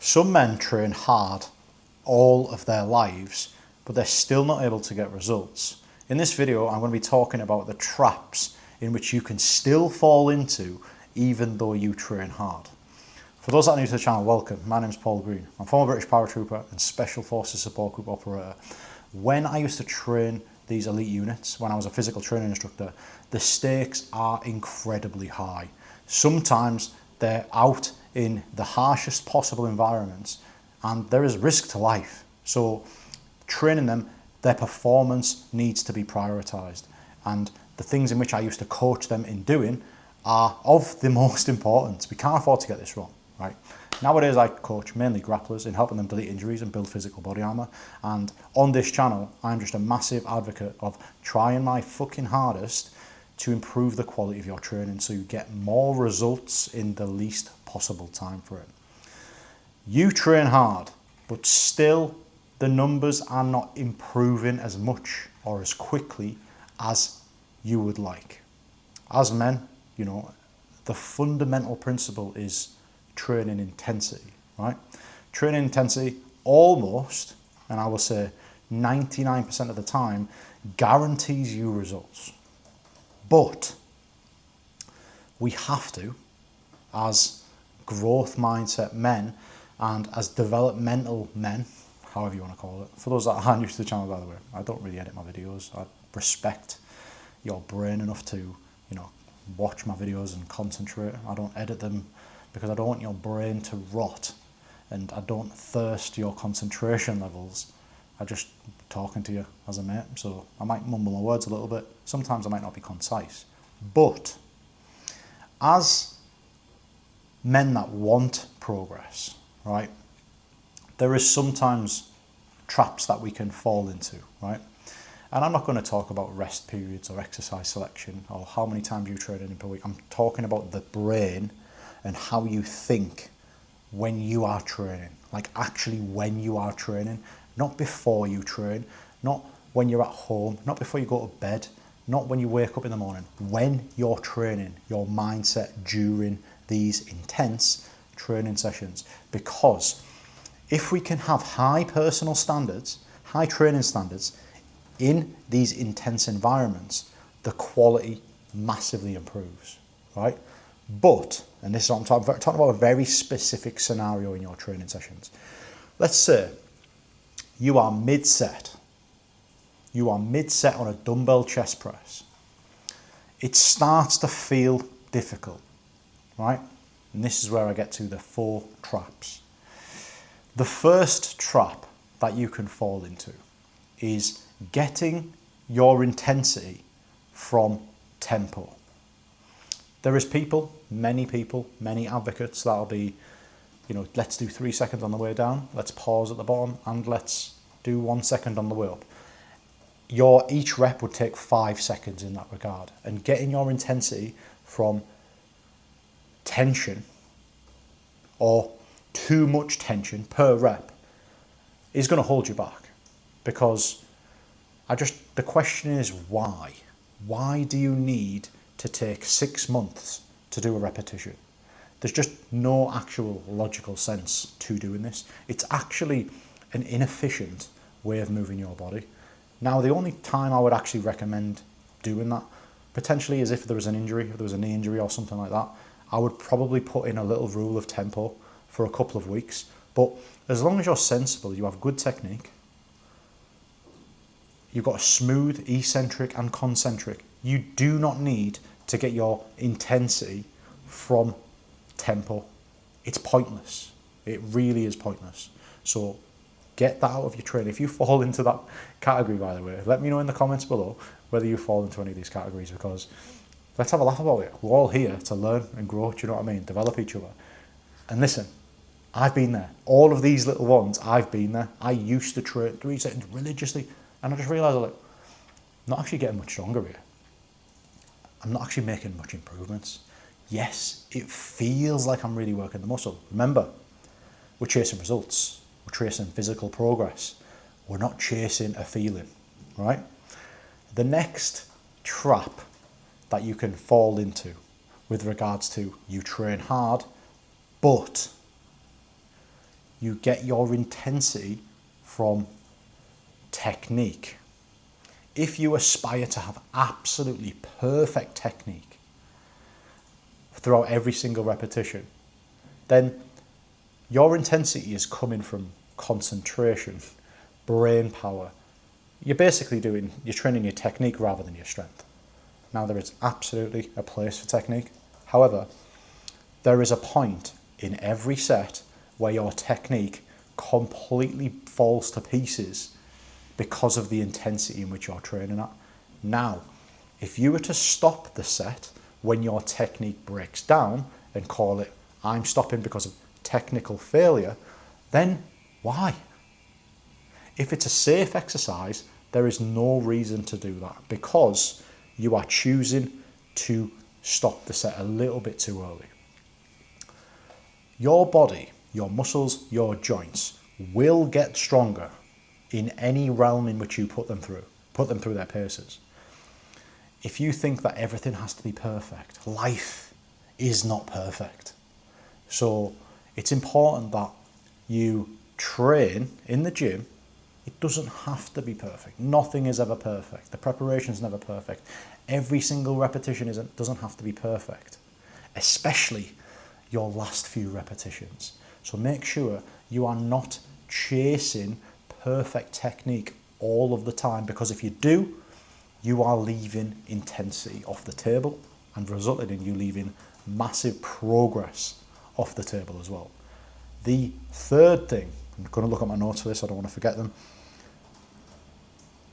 Some men train hard all of their lives, but they're still not able to get results. In this video, I'm going to be talking about the traps in which you can still fall into even though you train hard. For those that are new to the channel, welcome. My name is Paul Green. I'm a former British paratrooper and Special Forces Support Group operator. When I used to train these elite units, when I was a physical training instructor, the stakes are incredibly high. Sometimes they're out in the harshest possible environments and there is risk to life. So training them, their performance needs to be prioritised. And the things in which I used to coach them in doing are of the most importance. We can't afford to get this wrong, right? Nowadays I coach mainly grapplers in helping them delete injuries and build physical body armour. And on this channel, I'm just a massive advocate of trying my fucking hardest to improve the quality of your training so you get more results in the least possible time for it. You train hard, but still the numbers are not improving as much or as quickly as you would like. As men, you know, the fundamental principle is training intensity, right? Training intensity almost, and I will say 99% of the time, guarantees you results. But we have to, as growth mindset men and as developmental men, however you want to call it. For those that aren't new to the channel, by the way, I don't really edit my videos. I respect your brain enough to, you know, watch my videos and concentrate. I don't edit them because I don't want your brain to rot, and I don't thirst your concentration levels. I just talking to you as a mate, so I might mumble my words a little bit. Sometimes I might not be concise. But as men that want progress, right, there is sometimes traps that we can fall into, right? And I'm not going to talk about rest periods or exercise selection or how many times you train in per week. I'm talking about the brain and how you think when you are training, like actually when you are training, not before you train, not when you're at home, not before you go to bed, not when you wake up in the morning. When you're training, your mindset during these intense training sessions. Because if we can have high personal standards, high training standards in these intense environments, the quality massively improves, right? But, and this is what I'm talking about, a very specific scenario in your training sessions. Let's say you are mid-set. You are mid-set on a dumbbell chest press. It starts to feel difficult, right? And this is where I get to the 4 traps. The first trap that you can fall into is getting your intensity from tempo. There is people, many advocates that'll be, you know, let's do 3 seconds on the way down, let's pause at the bottom, and let's do 1 second on the way up. Each rep would take 5 seconds in that regard. And getting your intensity from tension or too much tension per rep is going to hold you back. Because the question is why? Why do you need to take 6 months to do a repetition? There's just no actual logical sense to doing this. It's actually an inefficient way of moving your body. Now, the only time I would actually recommend doing that potentially is if there was an injury, if there was a knee injury or something like that. I would probably put in a little rule of tempo for a couple of weeks. But as long as you're sensible, you have good technique, you've got a smooth, eccentric and concentric, you do not need to get your intensity from tempo. It's pointless. It really is pointless. So get that out of your training. If you fall into that category, by the way, let me know in the comments below whether you fall into any of these categories, because let's have a laugh about it. We're all here to learn and grow, do you know what I mean? Develop each other. And listen, I've been there. All of these little ones, I've been there. I used to train 3 seconds religiously, and I just realised I'm not actually getting much stronger here. I'm not actually making much improvements. Yes, it feels like I'm really working the muscle. Remember, we're chasing results. We're chasing physical progress. We're not chasing a feeling, right? The next trap that you can fall into with regards to you train hard, but you get your intensity from technique. If you aspire to have absolutely perfect technique throughout every single repetition, then your intensity is coming from concentration, brain power. You're training your technique rather than your strength. Now, there is absolutely a place for technique. However, there is a point in every set where your technique completely falls to pieces because of the intensity in which you're training at. Now, if you were to stop the set when your technique breaks down and call it, I'm stopping because of technical failure, then why? If it's a safe exercise, there is no reason to do that because you are choosing to stop the set a little bit too early. Your body, your muscles, your joints will get stronger in any realm in which you put them through their paces. If you think that everything has to be perfect, life is not perfect. So it's important that you train in the gym. It doesn't have to be perfect. Nothing is ever perfect. The preparation is never perfect. Every single repetition doesn't have to be perfect, especially your last few repetitions. So make sure you are not chasing perfect technique all of the time, because if you do, you are leaving intensity off the table and resulting in you leaving massive progress off the table as well. The third thing, I'm going to look at my notes for this, I don't want to forget them.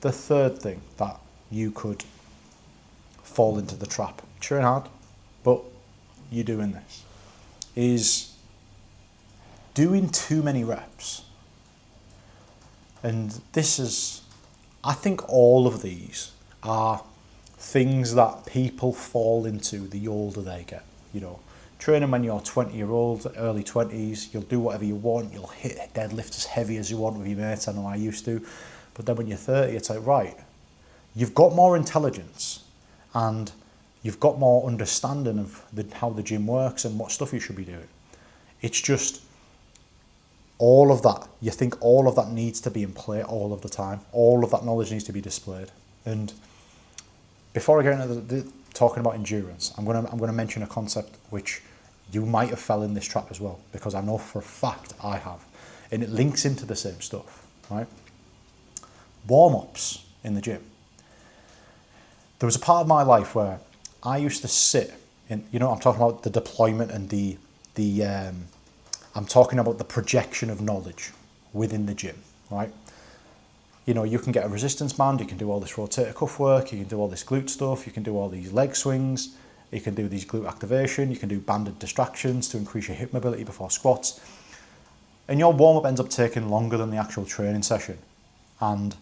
The third thing that you could fall into the trap, train hard, but you're doing this, is doing too many reps. And I think all of these are things that people fall into the older they get. Training when you're 20-year-old, early 20s, you'll do whatever you want, you'll hit deadlift as heavy as you want with your mates, I know I used to. But then when you're 30, it's like, right, you've got more intelligence and you've got more understanding of how the gym works and what stuff you should be doing. It's just all of that. You think all of that needs to be in play all of the time. All of that knowledge needs to be displayed. And before I get into talking about endurance, I'm gonna mention a concept which you might have fell in this trap as well, because I know for a fact I have, and it links into the same stuff, right? Warm-ups in the gym. There was a part of my life where I used to sit in, I'm talking about the deployment and I'm talking about the projection of knowledge within the gym, right? You can get a resistance band, you can do all this rotator cuff work, you can do all this glute stuff, you can do all these leg swings, you can do these glute activation, you can do banded distractions to increase your hip mobility before squats. And your warm-up ends up taking longer than the actual training session. And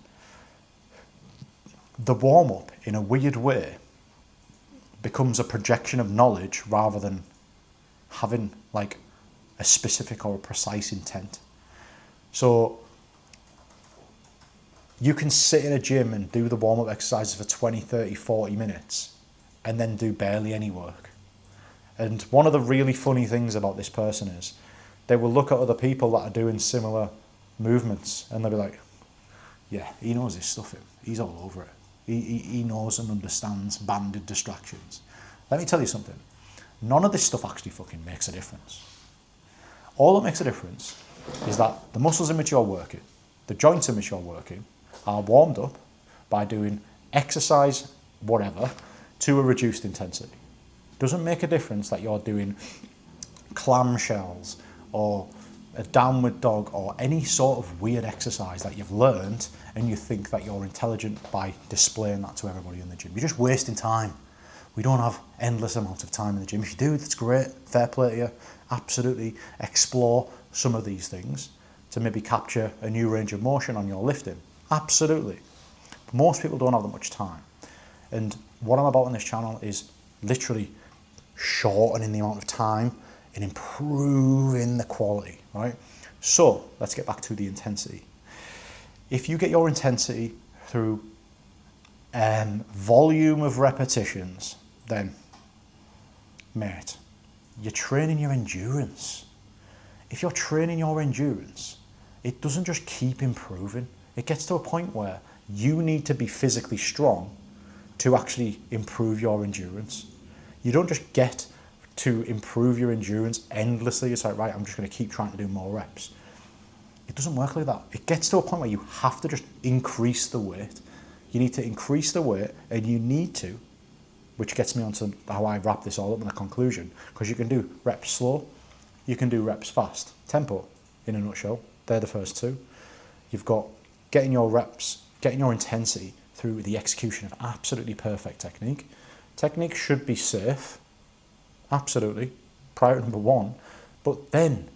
the warm-up, in a weird way, becomes a projection of knowledge rather than having like a specific or a precise intent. So you can sit in a gym and do the warm-up exercises for 20, 30, 40 minutes and then do barely any work. And one of the really funny things about this person is they will look at other people that are doing similar movements and they'll be like, yeah, he knows his stuff, he's all over it. He knows and understands banded distractions. Let me tell you something. None of this stuff actually fucking makes a difference. All that makes a difference is that the muscles in which you're working, the joints in which you're working, are warmed up by doing exercise, whatever, to a reduced intensity. Doesn't make a difference that you're doing clamshells or a downward dog or any sort of weird exercise that you've learned and you think that you're intelligent by displaying that to everybody in the gym. You're just wasting time. We don't have endless amounts of time in the gym. If you do, that's great, fair play to you. Absolutely explore some of these things to maybe capture a new range of motion on your lifting. Absolutely. But most people don't have that much time. And what I'm about on this channel is literally shortening the amount of time and improving the quality, right? So let's get back to the intensity. If you get your intensity through volume of repetitions, then, mate, you're training your endurance. if you're training your endurance, it doesn't just keep improving. It gets to a point where you need to be physically strong to actually improve your endurance. You don't just get to improve your endurance endlessly. It's like, right, I'm just going to keep trying to do more reps. It doesn't work like that. It gets to a point where you have to just increase the weight. You need to increase the weight, and you need to, which gets me onto how I wrap this all up in a conclusion, because you can do reps slow, you can do reps fast. Tempo, in a nutshell, they're the first two. You've got getting your reps, getting your intensity through the execution of absolutely perfect technique. Technique should be safe, absolutely, priority number one, but then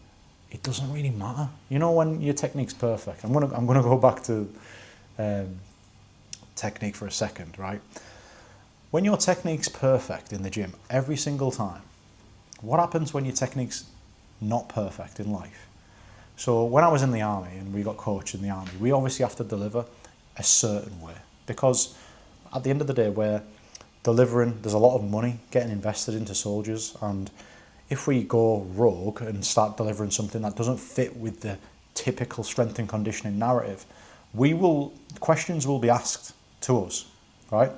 it doesn't really matter. You know, when your technique's perfect, I'm gonna go back to technique for a second, right? When your technique's perfect in the gym every single time, what happens when your technique's not perfect in life? So when I was in the army and we got coached in the army, we obviously have to deliver a certain way, because at the end of the day, we're delivering, there's a lot of money getting invested into soldiers, and if we go rogue and start delivering something that doesn't fit with the typical strength and conditioning narrative, questions will be asked to us, right?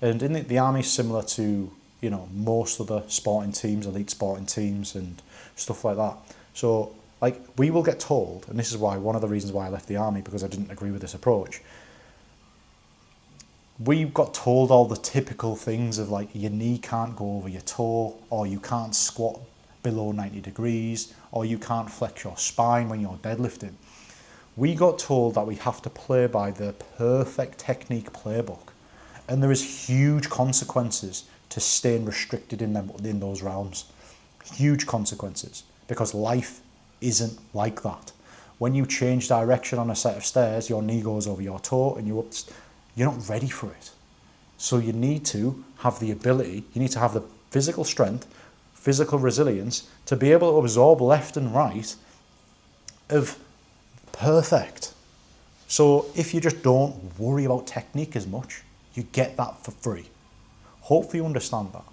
And in the army, similar to, you know, most other sporting teams, elite sporting teams and stuff like that. So like, we will get told, and this is why, one of the reasons why I left the army, because I didn't agree with this approach. We got told all the typical things of like, your knee can't go over your toe, or you can't squat below 90 degrees, or you can't flex your spine when you're deadlifting. We got told that we have to play by the perfect technique playbook, and there is huge consequences to staying restricted in those realms. Huge consequences, because life isn't like that. When you change direction on a set of stairs, your knee goes over your toe and you're not ready for it. So you need to have the ability, you need to have the physical strength, physical resilience to be able to absorb left and right of perfect. So if you just don't worry about technique as much, you get that for free. Hopefully you understand that.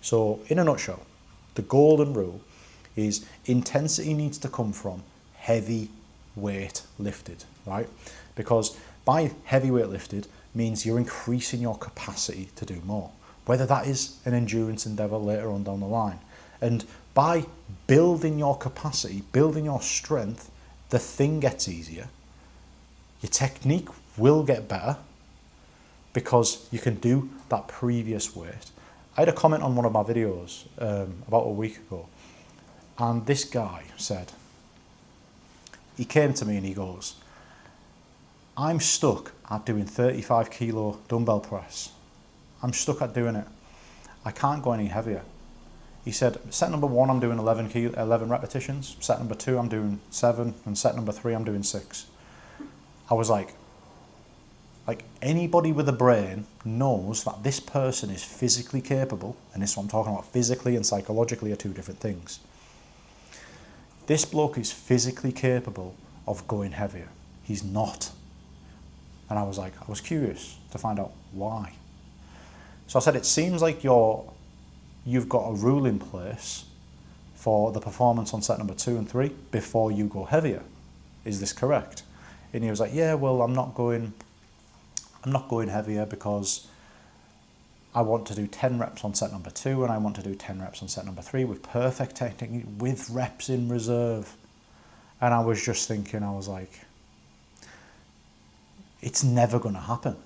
So in a nutshell, the golden rule is intensity needs to come from heavy weight lifted, right? Because by heavy weight lifted means you're increasing your capacity to do more, whether that is an endurance endeavor later on down the line. And by building your capacity, building your strength, the thing gets easier. Your technique will get better because you can do that previous weight. I had a comment on one of my videos about a week ago, and this guy said, he came to me and he goes, I'm stuck at doing 35 kilo dumbbell press. I'm stuck at doing it. I can't go any heavier. He said, set number 1, I'm doing 11 repetitions. Set number 2, I'm doing 7. And set number 3, I'm doing 6. I was like anybody with a brain knows that this person is physically capable, and this is what I'm talking about, physically and psychologically are two different things. This bloke is physically capable of going heavier. He's not. And I was curious to find out why. So I said, it seems like you've got a rule in place for the performance on set number 2 and 3 before you go heavier. Is this correct? And he was like, yeah, well, I'm not going heavier because I want to do 10 reps on set number 2 and I want to do 10 reps on set number 3 with perfect technique, with reps in reserve. And I was just thinking, I was like, it's never going to happen.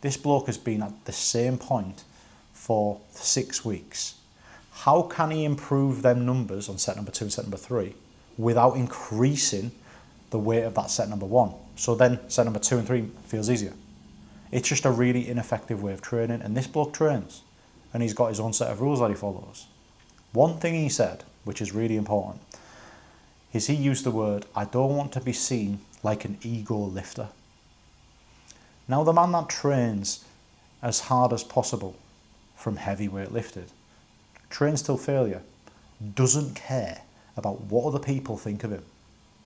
This bloke has been at the same point for 6 weeks. How can he improve them numbers on set number 2 and set number 3 without increasing the weight of that set number 1? So then set number 2 and 3 feels easier. It's just a really ineffective way of training, and this bloke trains, and he's got his own set of rules that he follows. One thing he said, which is really important, is he used the word, I don't want to be seen like an ego lifter. Now, the man that trains as hard as possible from heavyweight lifted, trains till failure, doesn't care about what other people think of him.